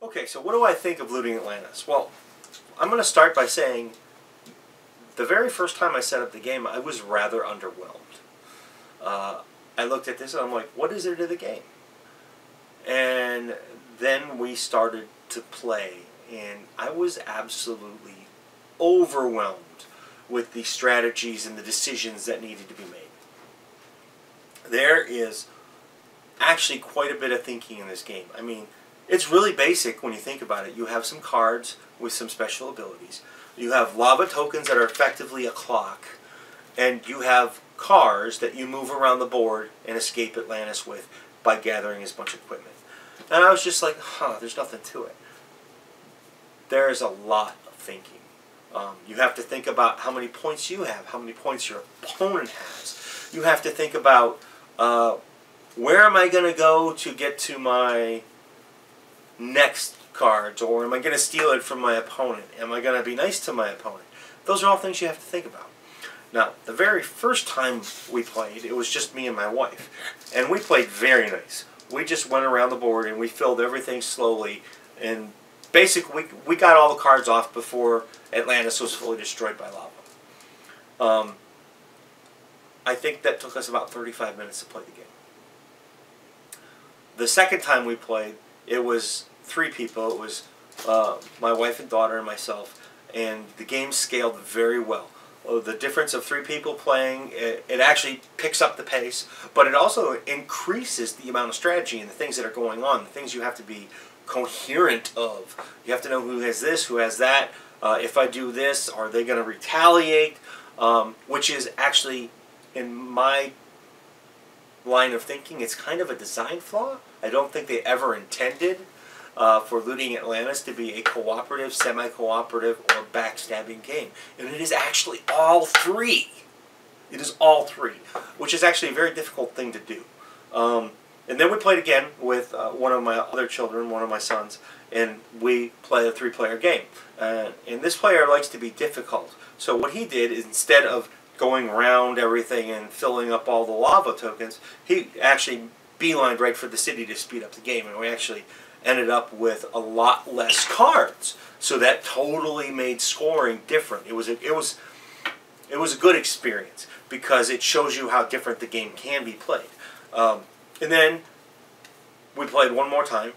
Okay, so what do I think of looting Atlantis? Well, I'm going to start by saying the very first time I set up the game, I was rather underwhelmed. I looked at this and I'm like, what is there to the game? And then we started to play, and I was absolutely overwhelmed with the strategies and the decisions that needed to be made. There is actually quite a bit of thinking in this game. I mean, it's really basic when you think about it. You have some cards with some special abilities. You have lava tokens that are effectively a clock, and you have cars that you move around the board and escape Atlantis with by gathering as much equipment. And I was just like, there's nothing to it. There's a lot of thinking. You have to think about how many points you have, how many points your opponent has. You have to think about where am I going to go to get to my next cards, or am I going to steal it from my opponent? Am I going to be nice to my opponent? Those are all things you have to think about. Now, the very first time we played, it was just me and my wife. And we played very nice. We just went around the board and we filled everything slowly. And basically, we got all the cards off before Atlantis was fully destroyed by lava. I think that took us about 35 minutes to play the game. The second time we played, it was 3 people. It was my wife and daughter and myself. And the game scaled very well. The difference of 3 people playing, it actually picks up the pace, but it also increases the amount of strategy and the things that are going on, the things you have to be coherent of. You have to know who has this, who has that. If I do this, are they going to retaliate? Which is actually, in my line of thinking, it's kind of a design flaw. I don't think they ever intended for Looting Atlantis to be a cooperative, semi-cooperative, or backstabbing game. And it is actually all 3. It is all 3, which is actually a very difficult thing to do. And then we played again with one of my other children, one of my sons, and we play a 3-player game. And this player likes to be difficult. So what he did is, instead of going around everything and filling up all the lava tokens, he actually beelined right for the city to speed up the game, and we actually ended up with a lot less cards. So that totally made scoring different. It was a good experience because it shows you how different the game can be played. And then we played one more time.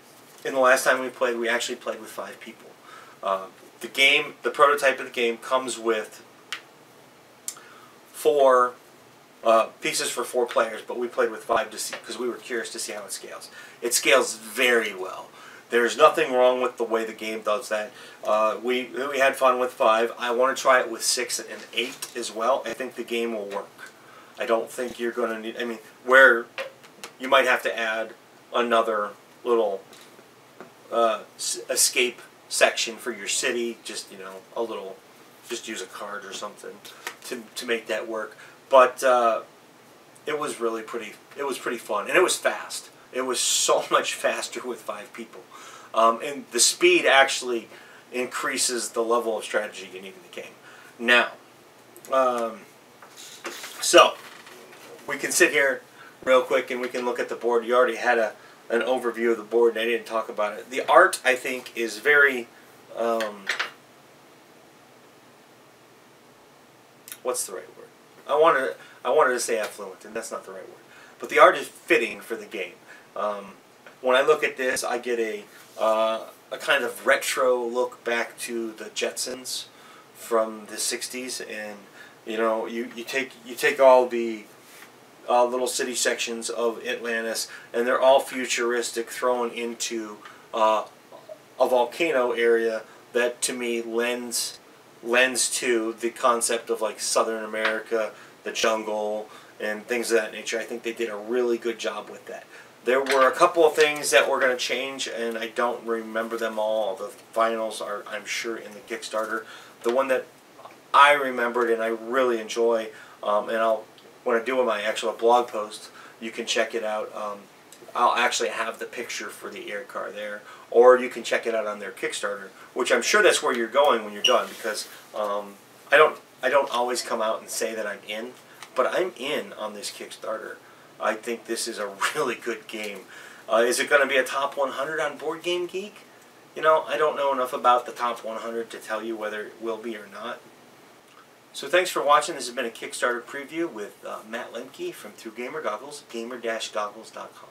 And the last time we played, we actually played with 5 people. The prototype of the game comes with 4 pieces for 4 players, but we played with 5 to see, because we were curious to see how it scales. It scales very well. There's nothing wrong with the way the game does that. We had fun with 5. I want to try it with 6 and 8 as well. I think the game will work. I don't think you're going to need, I mean, where you might have to add another little escape section for your city, just, you know, just use a card or something to make that work. But it was really pretty fun, and it was fast. It was so much faster with 5 people. And the speed actually increases the level of strategy you need in the game. Now, so we can sit here real quick and we can look at the board. You already had an overview of the board, and I didn't talk about it. The art, I think, is very... what's the right word? I wanted to say affluent, and that's not the right word. But the art is fitting for the game. When I look at this, I get a kind of retro look back to the Jetsons from the '60s, and you know, you take all the little city sections of Atlantis, and they're all futuristic, thrown into a volcano area that, to me, lends to the concept of like Southern America, the jungle, and things of that nature. I think they did a really good job with that. There were a couple of things that were going to change, and I don't remember them all. The finals are, I'm sure, in the Kickstarter. The one that I remembered and I really enjoy, and when I do my actual blog post, you can check it out. I'll actually have the picture for the air car there, or you can check it out on their Kickstarter, which I'm sure that's where you're going when you're done, because I don't always come out and say that I'm in, but I'm in on this Kickstarter. I think this is a really good game. Is it going to be a top 100 on Board Game Geek? You know, I don't know enough about the top 100 to tell you whether it will be or not. So thanks for watching. This has been a Kickstarter preview with Matt Lemke from Through Gamer Goggles, gamer-goggles.com.